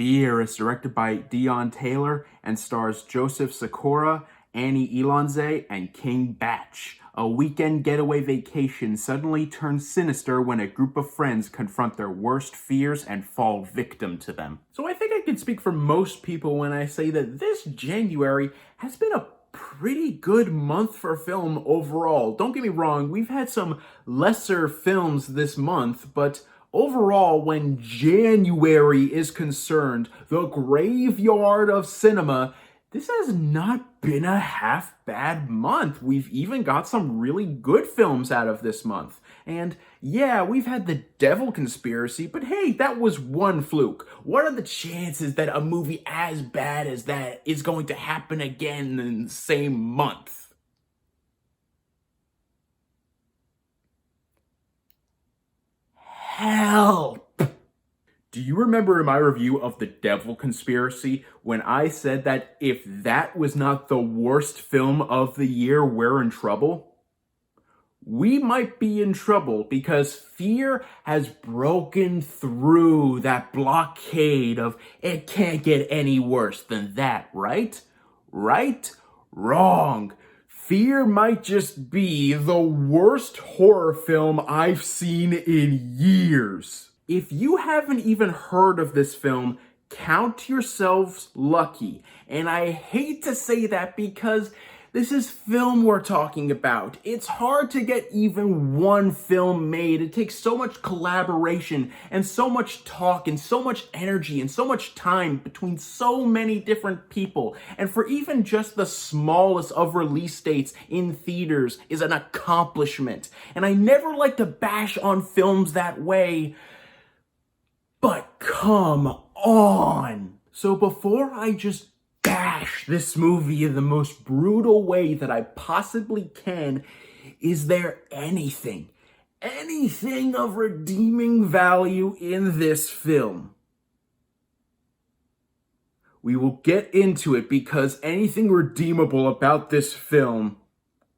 Fear is directed by Dion Taylor and stars Joseph Sikora, Annie Elonze, and King Bach. A weekend getaway vacation suddenly turns sinister when a group of friends confront their worst fears and fall victim to them. So I think I can speak for most people when I say that this January has been a pretty good month for film overall. Don't get me wrong, we've had some lesser films this month, but overall, when January is concerned, the graveyard of cinema, this has not been a half bad month. We've even got some really good films out of this month. And yeah, we've had The Devil Conspiracy, but hey, that was one fluke. What are the chances that a movie as bad as that is going to happen again in the same month? Help! Do you remember in my review of The Devil Conspiracy when I said that if that was not the worst film of the year, we're in trouble? We might be in trouble because fear has broken through that blockade of it can't get any worse than that, right? Right? Wrong. Fear might just be the worst horror film I've seen in years. If you haven't even heard of this film, count yourselves lucky. And I hate to say that because this is film we're talking about. It's hard to get even one film made. It takes so much collaboration and so much talk and so much energy and so much time between so many different people. And for even just the smallest of release dates in theaters is an accomplishment. And I never like to bash on films that way, but come on. So before I just bash this movie in the most brutal way that I possibly can, is there anything of redeeming value in this film? We will get into it because anything redeemable about this film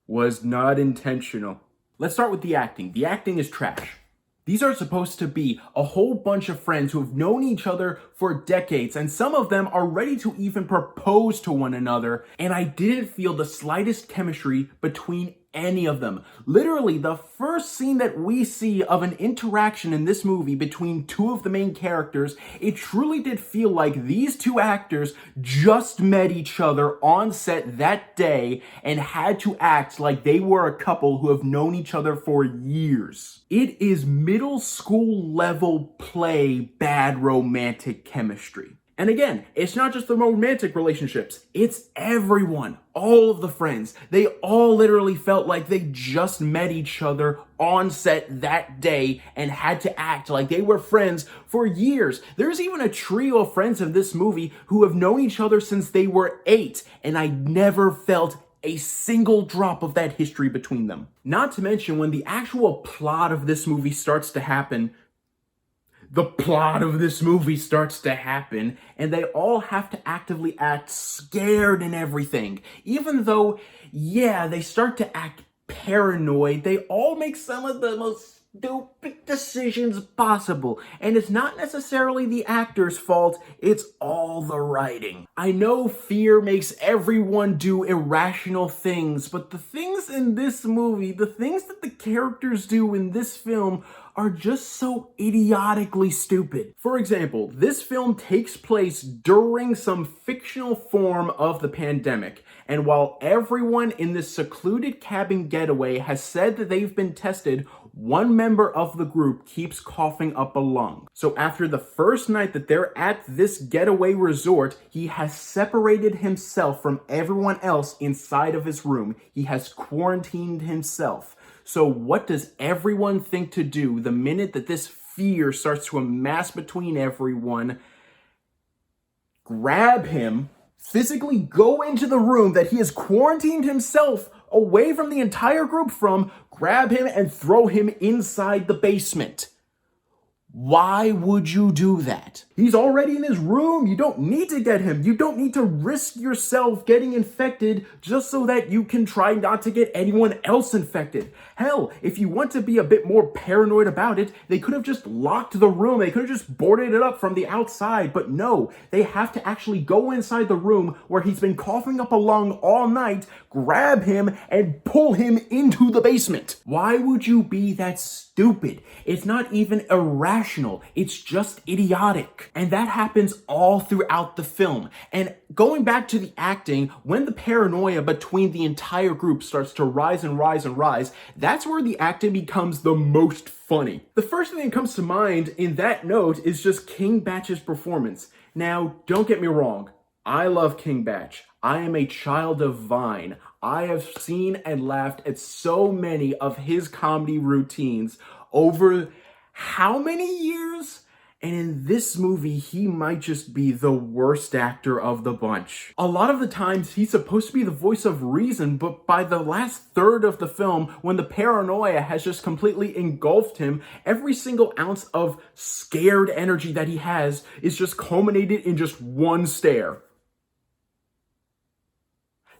was not intentional. Let's start with the acting. The acting is trash. These are supposed to be a whole bunch of friends who have known each other for decades, and some of them are ready to even propose to one another, and I didn't feel the slightest chemistry between any of them. Literally, the first scene that we see of an interaction in this movie between two of the main characters, it truly did feel like these two actors just met each other on set that day and had to act like they were a couple who have known each other for years. It is middle school level play bad romantic chemistry. And again, it's not just the romantic relationships, it's everyone, all of the friends. They all literally felt like they just met each other on set that day and had to act like they were friends for years. There's even a trio of friends in this movie who have known each other since they were 8, and I never felt a single drop of that history between them. Not to mention, when the actual plot of this movie starts to happen, and they all have to actively act scared and everything. Even though, yeah, they start to act paranoid, they all make some of the most stupid decisions possible. And it's not necessarily the actor's fault, it's all the writing. I know fear makes everyone do irrational things, but the things in this movie, the things that the characters do in this film are just so idiotically stupid. For example, this film takes place during some fictional form of the pandemic, and while everyone in this secluded cabin getaway has said that they've been tested, one member of the group keeps coughing up a lung. So after the first night that they're at this getaway resort, he has separated himself from everyone else inside of his room. He has quarantined himself. So what does everyone think to do the minute that this fear starts to amass between everyone? Grab him, physically go into the room that he has quarantined himself away from the entire group from, grab him and throw him inside the basement. Why would you do that? He's already in his room. You don't need to get him. You don't need to risk yourself getting infected just so that you can try not to get anyone else infected. Hell, if you want to be a bit more paranoid about it, they could have just locked the room. They could have just boarded it up from the outside. But no, they have to actually go inside the room where he's been coughing up a lung all night, grab him, and pull him into the basement. Why would you be that stupid? It's not even irrational. It's just idiotic. And that happens all throughout the film. And going back to the acting, when the paranoia between the entire group starts to rise and rise and rise, that's where the acting becomes the most funny. The first thing that comes to mind in that note is just King Batch's performance. Now, don't get me wrong. I love King Batch. I am a child of Vine. I have seen and laughed at so many of his comedy routines over how many years? And in this movie, he might just be the worst actor of the bunch. A lot of the times, he's supposed to be the voice of reason, but by the last third of the film, when the paranoia has just completely engulfed him, every single ounce of scared energy that he has is just culminated in just one stare.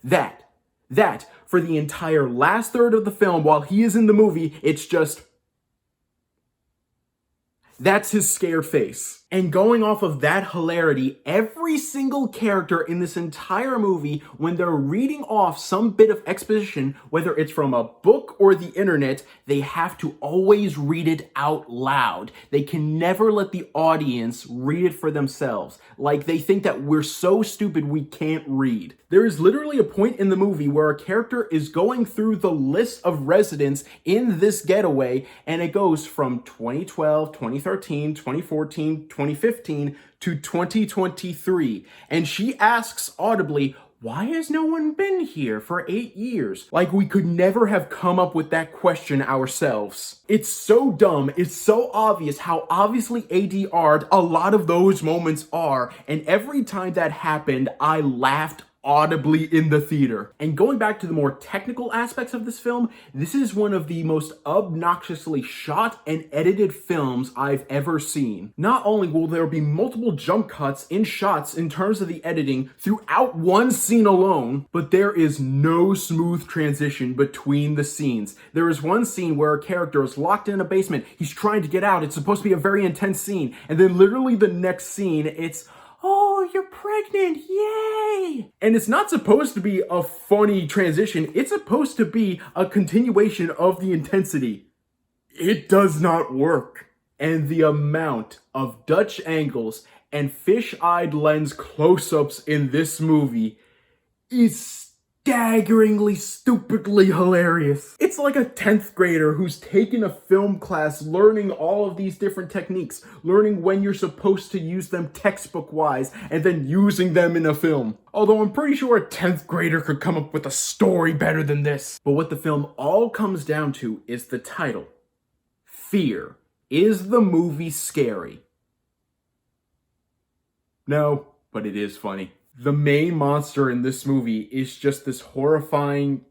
That, for the entire last third of the film, while he is in the movie, it's just... That's his scared face. And going off of that hilarity, every single character in this entire movie, when they're reading off some bit of exposition, whether it's from a book or the internet, they have to always read it out loud. They can never let the audience read it for themselves. Like, they think that we're so stupid we can't read. There is literally a point in the movie where a character is going through the list of residents in this getaway, and it goes from 2012, 2013, 2014, 2015 to 2023. And she asks audibly, why has no one been here for 8 years? Like, we could never have come up with that question ourselves. It's so dumb. It's so obvious how obviously ADR'd a lot of those moments are. And every time that happened, I laughed audibly in the theater. And going back to the more technical aspects of this film, this is one of the most obnoxiously shot and edited films I've ever seen. Not only will there be multiple jump cuts in shots in terms of the editing throughout one scene alone, but there is no smooth transition between the scenes. There is one scene where a character is locked in a basement. He's trying to get out. It's supposed to be a very intense scene. And then literally the next scene, it's, oh, you're pregnant, yay! And it's not supposed to be a funny transition. It's supposed to be a continuation of the intensity. It does not work. And the amount of Dutch angles and fish-eyed lens close-ups in this movie is staggeringly, stupidly hilarious. It's like a 10th grader who's taken a film class learning all of these different techniques, learning when you're supposed to use them textbook-wise, and then using them in a film. Although I'm pretty sure a 10th grader could come up with a story better than this. But what the film all comes down to is the title. Fear. Is the movie scary? No, but it is funny. The main monster in this movie is just this horrifying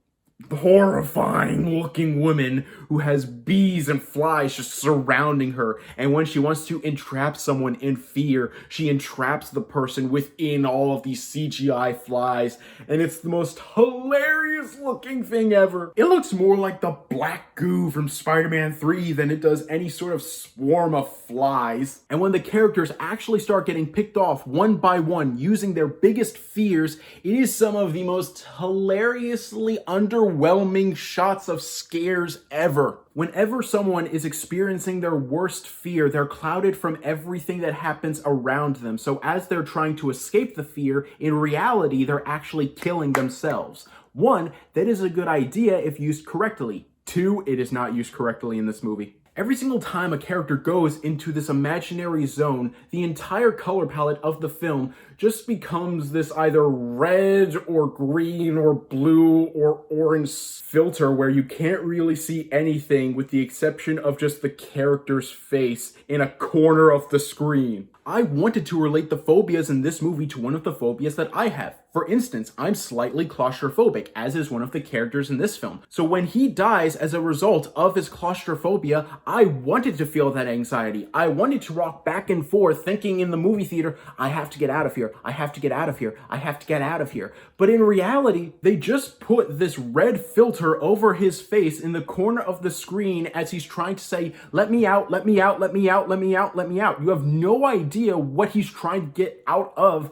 looking woman who has bees and flies just surrounding her. And when she wants to entrap someone in fear, she entraps the person within all of these CGI flies. And it's the most hilarious looking thing ever. It looks more like the black goo from Spider-Man 3 than it does any sort of swarm of flies. And when the characters actually start getting picked off one by one using their biggest fears, it is some of the most hilariously underwhelming shots of scares ever. Whenever someone is experiencing their worst fear, they're clouded from everything that happens around them. So as they're trying to escape the fear, in reality, they're actually killing themselves. 1, that is a good idea if used correctly. 2, it is not used correctly in this movie. Every single time a character goes into this imaginary zone, the entire color palette of the film just becomes this either red or green or blue or orange filter where you can't really see anything with the exception of just the character's face in a corner of the screen. I wanted to relate the phobias in this movie to one of the phobias that I have. For instance, I'm slightly claustrophobic, as is one of the characters in this film. So when he dies as a result of his claustrophobia, I wanted to feel that anxiety. I wanted to rock back and forth thinking in the movie theater, I have to get out of here, I have to get out of here, I have to get out of here. But in reality, they just put this red filter over his face in the corner of the screen as he's trying to say, let me out, let me out, let me out, let me out, let me out. You have no idea what he's trying to get out of,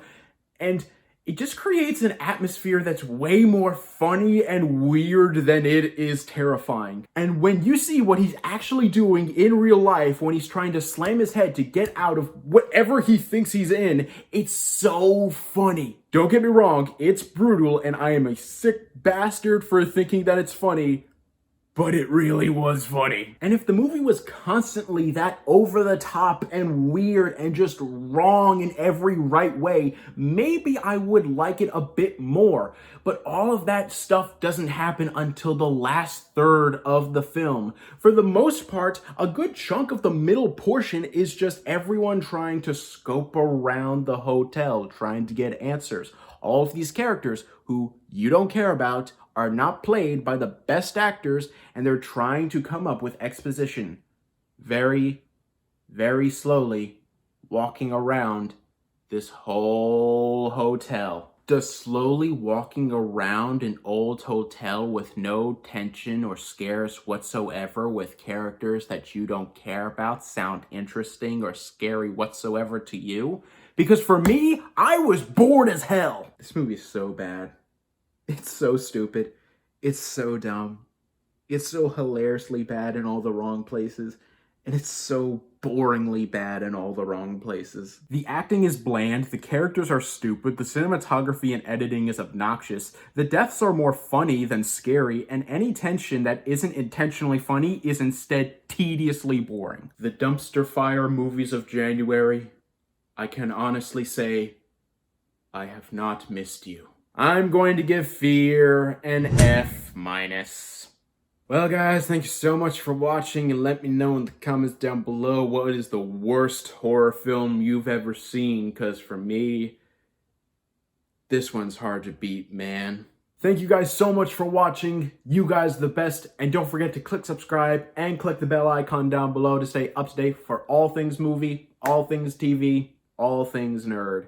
and it just creates an atmosphere that's way more funny and weird than it is terrifying. And when you see what he's actually doing in real life when he's trying to slam his head to get out of whatever he thinks he's in, it's so funny. Don't get me wrong, it's brutal and I am a sick bastard for thinking that it's funny, but it really was funny. And if the movie was constantly that over the top and weird and just wrong in every right way, maybe I would like it a bit more. But all of that stuff doesn't happen until the last third of the film. For the most part, a good chunk of the middle portion is just everyone trying to scope around the hotel, trying to get answers. All of these characters who you don't care about are not played by the best actors, and they're trying to come up with exposition very, very slowly, walking around this whole hotel. Does slowly walking around an old hotel with no tension or scares whatsoever with characters that you don't care about sound interesting or scary whatsoever to you? Because for me, I was bored as hell. This movie is so bad. It's so stupid. It's so dumb. It's so hilariously bad in all the wrong places. And it's so boringly bad in all the wrong places. The acting is bland, the characters are stupid, the cinematography and editing is obnoxious, the deaths are more funny than scary, and any tension that isn't intentionally funny is instead tediously boring. The dumpster fire movies of January, I can honestly say, I have not missed you. I'm going to give Fear an F-. Well guys, thank you so much for watching, and let me know in the comments down below what is the worst horror film you've ever seen, because for me, this one's hard to beat, man. Thank you guys so much for watching. You guys are the best, and don't forget to click subscribe and click the bell icon down below to stay up to date for all things movie, all things TV, all things nerd.